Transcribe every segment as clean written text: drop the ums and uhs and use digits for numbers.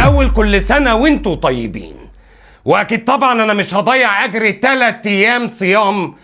الاول كل سنه وانتوا طيبين. واكيد طبعا انا مش هضيع اجري 3 ايام صيام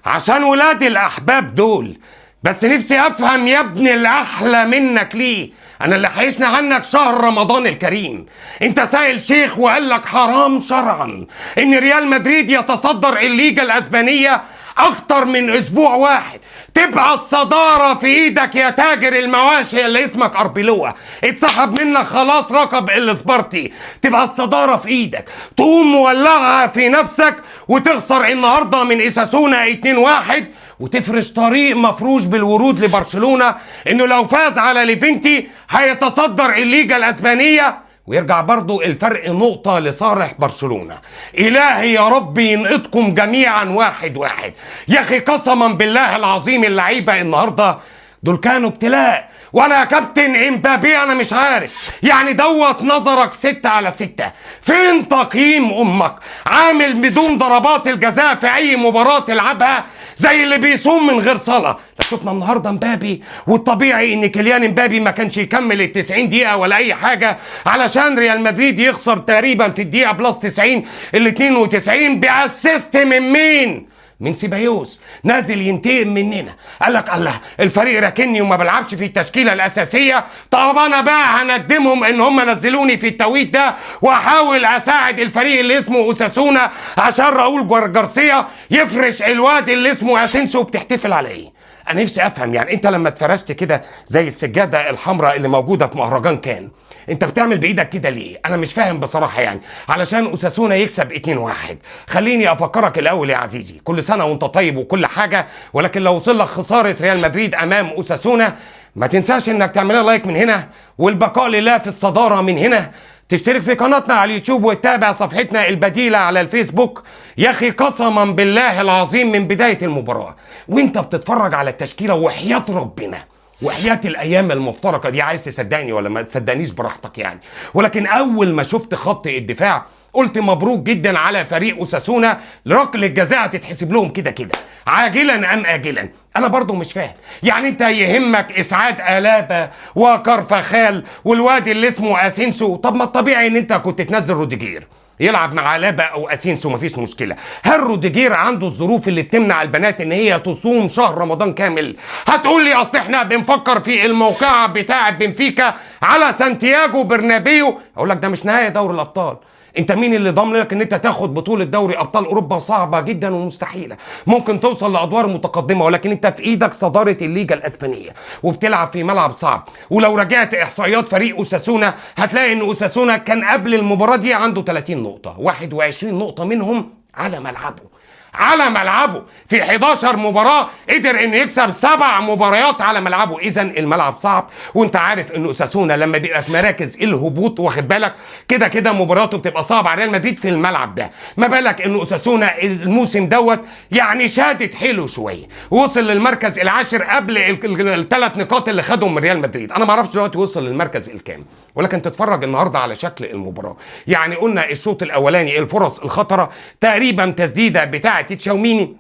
عشان ولاد الاحباب دول، بس نفسي افهم يا ابن الاحلى منك ليه انا اللي حيشنا عنك شهر رمضان الكريم. انت سائل شيخ وقال لك حرام شرعا ان ريال مدريد يتصدر الليجا الاسبانيه اكتر من اسبوع واحد، تبقى الصدارة في ايدك يا تاجر المواشي اللي اسمك اربيلوه، اتسحب منك خلاص رقب الاسبرتي، تبقى الصدارة في ايدك، تقوم مولعها في نفسك وتخسر النهاردة من اساسونا 2-1 وتفرش طريق مفروش بالورود لبرشلونة انه لو فاز على ليفنتي هيتصدر الليجا الاسبانية ويرجع برضو الفرق نقطة لصالح برشلونة. إلهي يا رب ينقذكم جميعا 1-1. يا أخي قسما بالله العظيم اللعيبة النهاردة دول كانوا ابتلاء. وانا يا كابتن امبابي انا مش عارف يعني دوت نظرك 6/6. فين تقييم امك؟ عامل بدون ضربات الجزاء في اي مباراة تلعبها زي اللي بيصوم من غير صلاة. شفنا النهارده مبابي، والطبيعي ان كيليان مبابي ما كانش يكمل ال90 دقيقة ولا اي حاجة علشان ريال مدريد يخسر تقريبا في الدقيقة بلس 90 ال92 باسيست من مين؟ من سيبايوس نازل ينتقم مننا. قال لك الله الفريق راكني وما بلعبش في التشكيله الاساسيه، طب انا بقى هندمهم ان هم نزلوني في التوقيت ده واحاول اساعد الفريق اللي اسمه اوساسونا عشان راؤول جارسيا يفرش الواد اللي اسمه اسينسيو. بتحتفل على ايه؟ انا نفسي افهم يعني انت لما اتفرشت كده زي السجاده الحمراء اللي موجوده في مهرجان كان، انت بتعمل بايدك كده ليه؟ انا مش فاهم بصراحه يعني. علشان اوساسونا يكسب 2-1. خليني افكرك الاول يا عزيزي، كل سنه وانت طيب وكل حاجه، ولكن لو وصل لك خساره ريال مدريد امام اوساسونا ما تنساش انك تعملها لايك من هنا، والبقاء لله في الصداره من هنا، تشترك في قناتنا على اليوتيوب وتتابع صفحتنا البديلة على الفيسبوك. يا اخي قسما بالله العظيم من بداية المباراة وانت بتتفرج على التشكيلة وحياة ربنا وحياة الايام المفترقة دي، عايز تصدقني ولا ما تصدقنيش براحتك يعني، ولكن اول ما شفت خط الدفاع قلت مبروك جدا على فريق اوساسونا، ركله الجزاء هتتحسب لهم كده كده عاجلا ام اجلا. انا برضو مش فاهم يعني انت يهمك اسعاد الابا وكارفاخال والواد اللي اسمه اسينسو؟ طب ما الطبيعي ان انت كنت تنزل روديجير يلعب مع الابا او اسينسو، مفيش مشكله. هل روديجير عنده الظروف اللي بتمنع البنات ان هي تصوم شهر رمضان كامل؟ هتقول لي اصل احنا بنفكر في الموقعه بتاعه بنفيكا على سانتياغو برنابيو. اقول لك ده مش نهايه دوري الابطال. انت مين اللي ضامن لك ان انت تاخد بطولة دوري ابطال اوروبا؟ صعبة جدا ومستحيلة. ممكن توصل لادوار متقدمة ولكن انت في ايدك صدارة الليجا الاسبانية وبتلعب في ملعب صعب. ولو رجعت احصائيات فريق اوساسونا هتلاقي ان اوساسونا كان قبل المباراة دي عنده 30 نقطة، 21 نقطة منهم على ملعبه في 11 مباراة قدر انه يكسب 7 مباريات على ملعبه. اذا الملعب صعب، وانت عارف ان اوساسونا لما بيبقى في مراكز الهبوط واخد بالك كده كده مباراته بتبقى صعبة على ريال مدريد في الملعب ده. ما بالك ان اوساسونا الموسم دوت يعني شادت حيله شوية، وصل للمركز العاشر قبل ال3 نقاط اللي خدهم من ريال مدريد. انا ما اعرفش دلوقتي وصل للمركز الكام، ولكن تتفرج النهارده على شكل المباراة. يعني قلنا الشوط الاولاني الفرص الخطرة تقريبا تسديدة بتاعة تشاوميني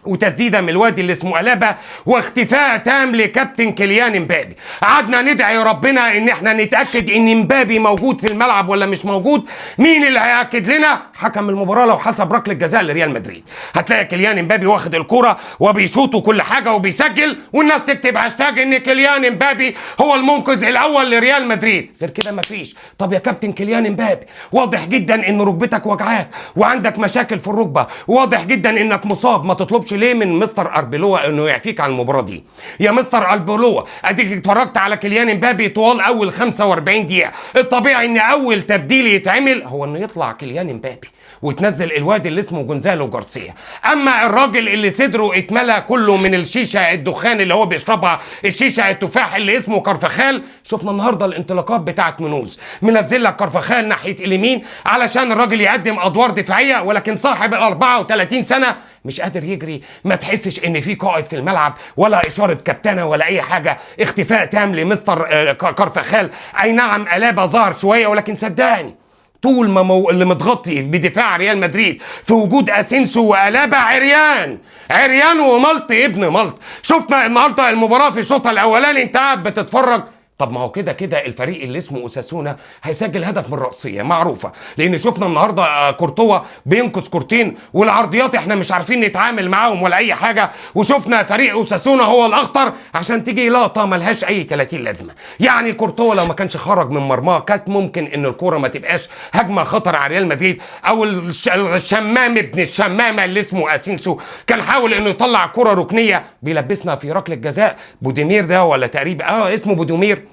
وتسديده من الواد اللي اسمه الابا واختفاء تام لكابتن كيليان مبابي. قعدنا ندعي ربنا ان احنا نتاكد ان مبابي موجود في الملعب ولا مش موجود. مين اللي هياكد لنا؟ حكم المباراه لو حسب ركله جزاء لريال مدريد. هتلاقي كيليان مبابي واخد الكوره وبيشوط وكل حاجه وبيسجل، والناس تكتب هاشتاج ان كيليان مبابي هو المنقذ الاول لريال مدريد. غير كده مفيش. طب يا كابتن كيليان مبابي واضح جدا ان ركبتك وجعاك وعندك مشاكل في الركبه، واضح جدا انك مصاب، ما تطلبش ليه من مستر اربيلوه انه يعفيك عن المباراه دي؟ يا مستر اربيلوه اديك اتفرجت على كيليان مبابي طوال اول 45 دقيقه، الطبيعي ان اول تبديل يتعمل هو انه يطلع كيليان مبابي وتنزل الواد اللي اسمه جونزالو جارسيا. اما الراجل اللي صدره اتملى كله من الشيشه الدخان اللي هو بيشربها، الشيشه التفاح اللي اسمه كارفاخال، شفنا النهارده الانطلاقات بتاعت منوز، منزل لك كارفاخال ناحيه اليمين علشان الراجل يقدم ادوار دفاعيه، ولكن صاحب ال 34 سنه مش قادر يجري، ما تحسش ان في قائد في الملعب ولا اشاره كابتنه ولا اي حاجه. اختفاء تام لمستر كارفاخال. اي نعم الابا ظهر شويه، ولكن صدقني طول ما اللي متغطي بدفاع ريال مدريد في وجود اسينسو والابا عريان وملط ابن ملط. شفنا النهارده المباراه في الشوط الاولاني انت قاعد بتتفرج طب ما هو كده كده الفريق اللي اسمه اوساسونا هيسجل هدف من الرأسية معروفة، لان شفنا النهارده كورتوا بينقذ كورتين، والعرضيات احنا مش عارفين نتعامل معاهم ولا اي حاجة، وشفنا فريق اوساسونا هو الاخطر عشان تيجي لقطة ملهاش اي 30 لازمة. يعني كورتوا لو ما كانش خرج من مرماه كانت ممكن ان الكورة ما تبقاش هجمة خطر على ريال مدريد، او الشمام ابن الشمامة اللي اسمه اسينسو كان حاول انه يطلع كرة ركنية بيلبسنا في ركلة جزاء. بوديمير ده ولا تقريبا اسمه بوديمير،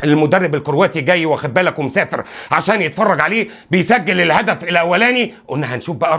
المدرب الكرواتي جاي واخد بالك ومسافر عشان يتفرج عليه، بيسجل الهدف الاولاني. قلنا هنشوف بقى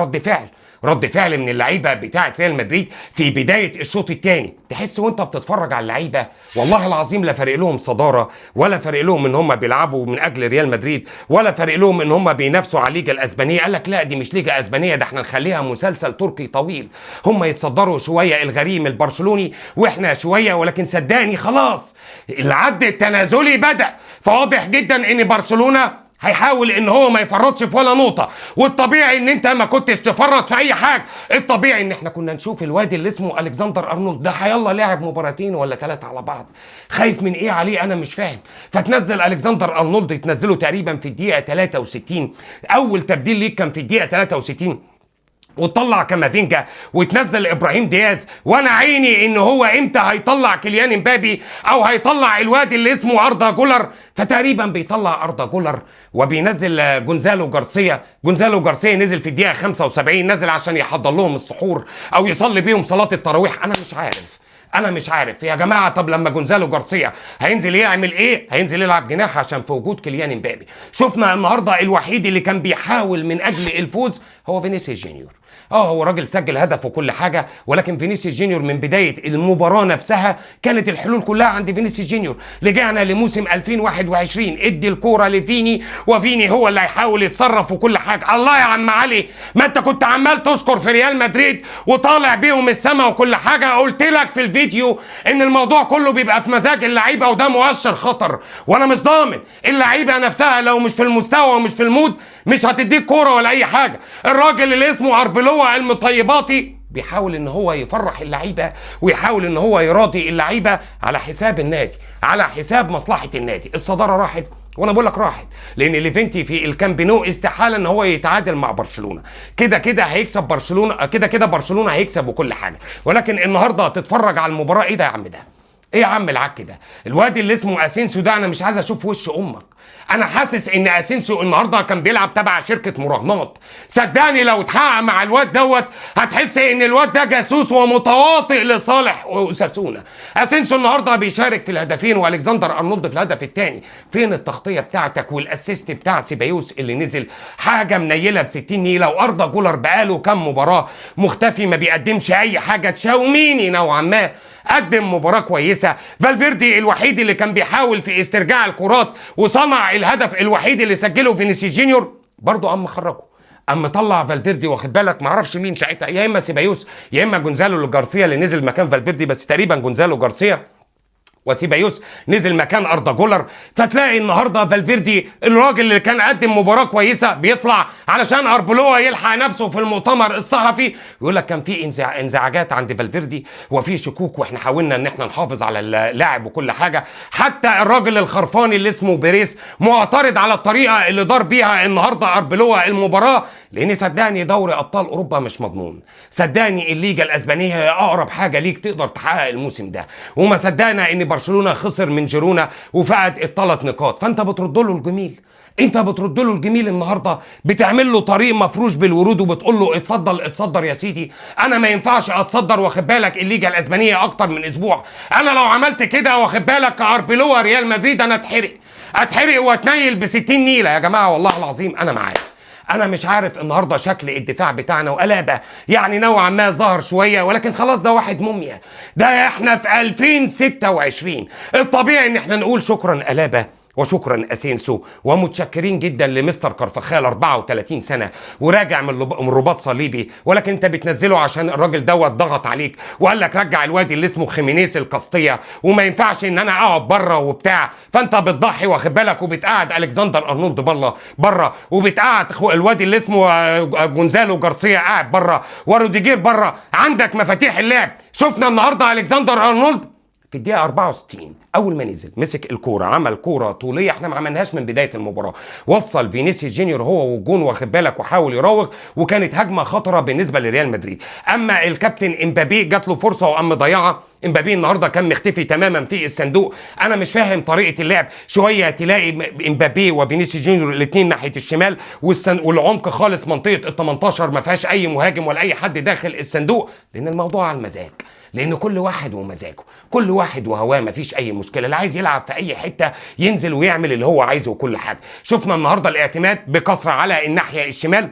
رد فعل من اللعيبه بتاعه ريال مدريد في بدايه الشوط الثاني. تحس وانت بتتفرج على اللعيبه والله العظيم لا فارق لهم صداره، ولا فارق لهم ان هم بيلعبوا من اجل ريال مدريد، ولا فارق لهم ان هم بينافسوا على الليجا الاسبانيه. قال لك لا دي مش ليجا اسبانيه، ده احنا نخليها مسلسل تركي طويل، هم يتصدروا شويه الغريم البرشلوني واحنا شويه، ولكن صدقني خلاص العد التنازلي بدا. فواضح جدا ان برشلونه هيحاول ان هو ما يفرطش في ولا نقطه، والطبيعي ان انت ما كنتش تفرط في اي حاجه. الطبيعي ان احنا كنا نشوف الواد اللي اسمه الكسندر ارنولد ده هيلا لاعب مباراتين ولا 3 على بعض، خايف من ايه عليه انا مش فاهم. فتنزل الكسندر ارنولد، يتنزله تقريبا في الدقيقه 63، اول تبديل ليك كان في الدقيقه 63، وتطلع كامافينجا وتنزل ابراهيم دياز. وانا عيني ان هو امتى هيطلع كيليان امبابي او هيطلع الواد اللي اسمه اردا جولر، فتقريبا بيطلع اردا جولر وبينزل جونزالو جارسيا نزل في الدقيقه 75، نزل عشان يحضر لهم السحور او يصلي بيهم صلاه التراويح. انا مش عارف يا جماعه. طب لما جونزالو جارسيا هينزل يعمل ايه؟ هينزل يلعب جناح عشان في وجود كيليان امبابي. شفنا النهارده الوحيد اللي كان بيحاول من اجل الفوز هو فينيسيوس جونيور. هو راجل سجل هدف وكل حاجه، ولكن فينيسيوس جونيور من بدايه المباراه نفسها كانت الحلول كلها عند فينيسيوس جونيور. رجعنا لموسم 2021، ادي الكوره لفيني وفيني هو اللي هيحاول يتصرف وكل حاجه. الله يا عم علي، ما انت كنت عمال تشكر في ريال مدريد وطالع بيهم السما وكل حاجه. قلت لك في الفيديو ان الموضوع كله بيبقى في مزاج اللعيبه، وده مؤشر خطر، وانا مش ضامن اللعيبه نفسها لو مش في المستوى ومش في المود مش هتديك كوره ولا اي حاجه. الراجل اللي اسمه اربلوا المطيباتي بيحاول ان هو يفرح اللعيبه ويحاول ان هو يراضي اللعيبه على حساب النادي، على حساب مصلحه النادي. الصداره راحت، وانا بقول لك راحت لان ليفنتي في الكامب نو استحاله ان هو يتعادل مع برشلونه. كده هيكسب برشلونه، كده برشلونه هيكسب وكل حاجه. ولكن النهارده تتفرج على المباراه، ايه ده يا عم ده؟ ايه يا عم العك ده؟ الواد اللي اسمه اسينسيو ده انا مش عايز اشوف وش امك. انا حاسس ان اسينسيو النهارده كان بيلعب تبع شركه مراهنات. صدقني لو اتحقق مع الواد دوت هتحس ان الواد ده جاسوس ومتواطئ لصالح اوساسونا. اسينسيو النهارده بيشارك في الهدفين والكسندر ارنولد في الهدف الثاني. فين التغطيه بتاعتك والاسيست بتاع سيبايوس اللي نزل؟ حاجه منيله ب 60 نيله. واردا جولر بقاله كام مباراه مختفي ما بيقدمش اي حاجه. تشاوميني نوعا ما قدم مباراة كويسة. فالفيردي الوحيد اللي كان بيحاول في استرجاع الكرات وصنع الهدف الوحيد اللي سجله فينيسيوس جونيور برضه خرجه. طلع فالفيردي واخد بالك، معرفش مين ساعتها، يا اما سيبايوس يا اما جونزالو جارسيا اللي نزل مكان فالفيردي، بس تقريبا جونزالو جارسيا، وسيبايوس نزل مكان اردا جولر. فتلاقي النهارده فالفيردي الراجل اللي كان قدم مباراه كويسه بيطلع علشان اربلوا يلحق نفسه في المؤتمر الصحفي يقول لك كان في انزعاجات عند فالفيردي وفي شكوك، واحنا حاولنا ان احنا نحافظ على اللاعب وكل حاجه. حتى الراجل الخرفاني اللي اسمه بيريس معترض على الطريقه اللي دار بيها النهارده اربلوا المباراه، لان صدقني دوري ابطال اوروبا مش مضمون. صدقني الليجا الاسبانيه هي اقرب حاجه ليك تقدر تحقق الموسم ده. وما صدقنا ان برشلونه خسر من جيرونا وفقد ال3 نقاط. فانت بترد له الجميل، النهارده بتعمل له طريق مفروش بالورود وبتقول له اتفضل اتصدر يا سيدي. انا ما ينفعش اتصدر واخد بالك الليجا الاسبانيه اكتر من اسبوع. انا لو عملت كده واخد بالك كاربلوا ريال مدريد انا اتحرق واتنيل ب 60 نيله يا جماعه. والله العظيم انا معاك. انا مش عارف النهارده شكل الدفاع بتاعنا وقلابه يعني نوعا ما ظهر شويه، ولكن خلاص ده واحد موميا. ده احنا في 2026. الطبيعي ان احنا نقول شكرا قلابه وشكرا اسينسو ومتشكرين جدا لمستر كارفخال 34 سنه وراجع من رباط صليبي، ولكن انت بتنزله عشان الراجل دوت ضغط عليك وقال لك رجع الواد اللي اسمه خيمينيز القسطيه وما ينفعش ان انا اقعد بره وبتاع. فانت بتضحي واخد بالك وبتقعد الكسندر ارنولد بره وبتقعد الواد اللي اسمه جونزالو جارسيا قاعد بره وروديجير بره. عندك مفاتيح اللعب. شفنا النهارده الكسندر ارنولد في الدقيقة 64 أول ما نزل مسك الكورة عمل كورة طولية احنا ما عملناهاش من بداية المباراة، وصل فينيسيوس جونيور هو والجون واخد بالك وحاول يراوغ، وكانت هجمة خطرة بالنسبة لريال مدريد. أما الكابتن امبابي جات له فرصة وقام مضيعها. امبابي النهارده كان مختفي تماما في الصندوق، انا مش فاهم طريقه اللعب، شويه تلاقي امبابي وفينيسيوس جونيور الاثنين ناحيه الشمال والعمق خالص منطقه ال 18 ما فيهاش اي مهاجم ولا اي حد داخل الصندوق، لان الموضوع على المزاج، لان كل واحد ومزاجه، كل واحد وهواه، مفيش اي مشكله، اللي عايز يلعب في اي حته ينزل ويعمل اللي هو عايزه وكل حاجه. شفنا النهارده الاعتماد بكثره على الناحيه الشمال،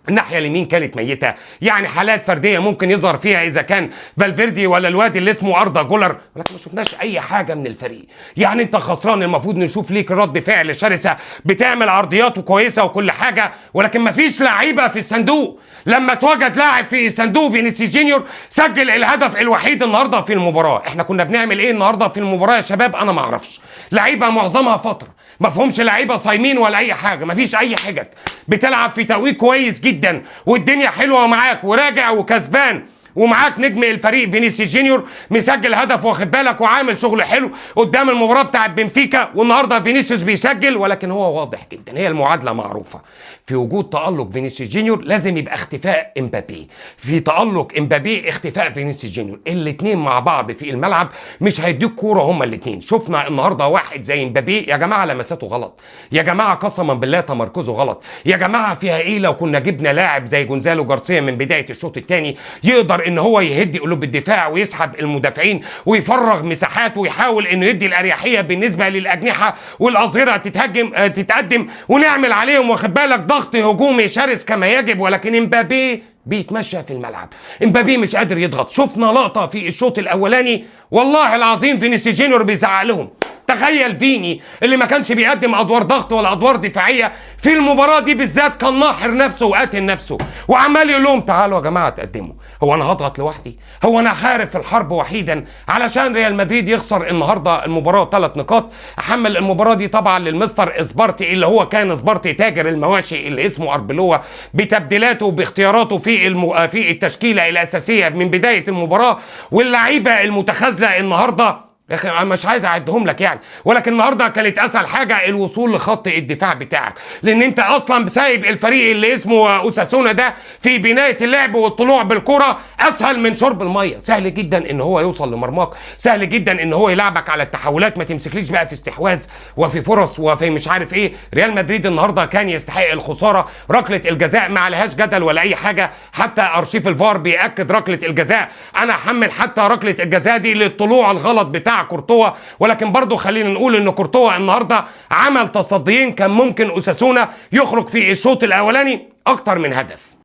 الناحيه اليمين كانت ميته، يعني حالات فرديه ممكن يظهر فيها اذا كان فالفيردي ولا الواد اللي اسمه اردا جولر، ولكن ما شفناش اي حاجه من الفريق. يعني انت خسران، المفروض نشوف ليك رد فعل شرسه، بتعمل عرضيات وكويسه وكل حاجه، ولكن ما فيش لعيبه في الصندوق. لما اتوجد لاعب في صندوق فينيسيوس جونيور سجل الهدف الوحيد النهارده في المباراه. احنا كنا بنعمل ايه النهارده في المباراه يا شباب؟ انا ما اعرفش. لعيبه معظمها فتره، ما فهمش لعيبه صايمين ولا اي حاجه، ما فيش اي حجج، بتلعب في توقيت كويس جدا والدنيا حلوه معاك وراجع وكسبان، ومعاك نجم الفريق فينيسيوس جونيور مسجل هدف واخد بالك وعامل شغل حلو قدام المباراه بتاعت بنفيكا، والنهارده فينيسيوس بيسجل، ولكن هو واضح جدا، هي المعادله معروفه، في وجود تألق فينيسيوس جونيور لازم يبقى اختفاء امبابي، في تألق امبابي اختفاء فينيسيوس جونيور، الاثنين مع بعض في الملعب مش هيديك كوره هما الاثنين. شفنا النهارده واحد زي امبابي يا جماعه لمساته غلط، يا جماعه قسما بالله تمركزه غلط، يا جماعه فيها ايه لو كنا جبنا لاعب زي جونزالو جارسيا من بدايه الشوط الثاني يقدر ان هو يهدي قلوب الدفاع ويسحب المدافعين ويفرغ مساحات ويحاول انه يدي الاريحيه بالنسبه للاجنحه والاظهره تتقدم ونعمل عليهم واخد بالك ضغط هجومي شرس كما يجب، ولكن امبابي بيتمشى في الملعب، امبابي مش قادر يضغط. شفنا لقطه في الشوط الاولاني والله العظيم فينيسيوس جونيور بيزعق لهم، تخيل فيني اللي ما كانش بيقدم ادوار ضغط ولا ادوار دفاعيه في المباراه دي بالذات كان ناحر نفسه وقاتل نفسه وعمال يقول لهم تعالوا يا جماعه تقدموا، هو انا هضغط لوحدي؟ هو انا حارب في الحرب وحيدا علشان ريال مدريد يخسر النهارده المباراه 3 نقاط؟ احمل المباراه دي طبعا للمستر اسبارتي اللي هو كان اسبارتي تاجر المواشي اللي اسمه اربلوا بتبديلاته وباختياراته في التشكيله الاساسيه من بدايه المباراه، واللعيبه المتخاذله النهارده يا اخي انا مش عايز اعدهم لك يعني، ولكن النهارده كانت اسهل حاجه الوصول لخط الدفاع بتاعك، لان انت اصلا سايب الفريق اللي اسمه اوساسونا ده في بنايه اللعب والطلوع بالكره اسهل من شرب الميه، سهل جدا ان هو يوصل لمرماك، سهل جدا ان هو يلعبك على التحولات، ما تمسكليش بقى في استحواذ وفي فرص وفي مش عارف ايه. ريال مدريد النهارده كان يستحق الخساره، ركله الجزاء ما عليهاش جدل ولا اي حاجه، حتى ارشيف الفار بياكد ركله الجزاء، انا احمل حتى ركله الجزاء دي للطلوع الغلط بتاع كورتوا، ولكن برضو خلينا نقول ان كورتوا النهارده عمل تصديين كان ممكن اوساسونا يخرج في الشوط الاولاني اكتر من هدف.